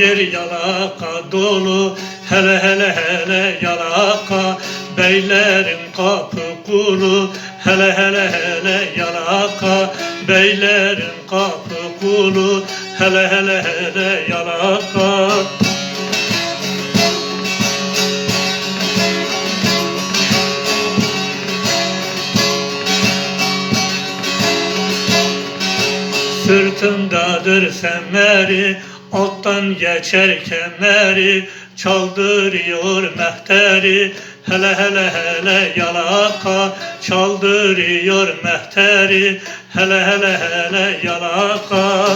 yer yalaka dolu, hele hele hele yalaka. Beylerin kapı kulu, hele hele hele yalaka. Beylerin kapı kulu, hele hele hele yalaka. Sırtındadır semeri, alttan geçer kemeri, çaldırıyor mehteri, hele hele hele yalaka. Çaldırıyor mehteri, hele hele hele yalaka.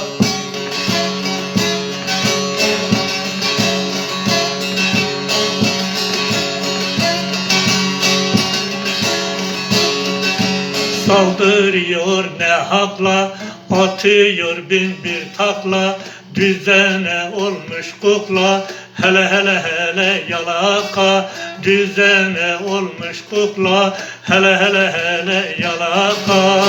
Saldırıyor ne hakla, atıyor bin bir takla, düzene olmuş kukla, hele hele hele yalaka. Düzene olmuş kukla, hele hele hele yalaka.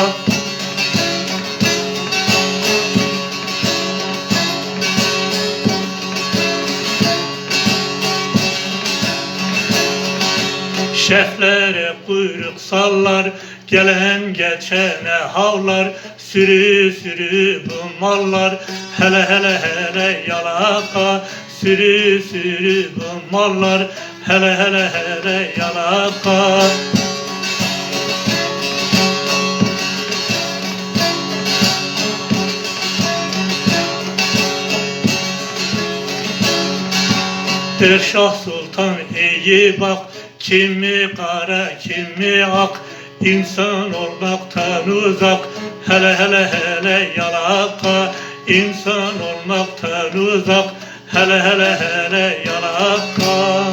Şeflere kuyruk sallar, gelen geçene havlar, sürü sürü bu mallar, hele hele hele yalaka. Sürü sürü bu mallar, hele hele hele yalaka. Der Şah Sultan iyi bak, kimi kara kimi ak, İnsan olmaktan uzak, hele hele hele yalaka. İnsan olmaktan uzak, hele hele hele yalaka.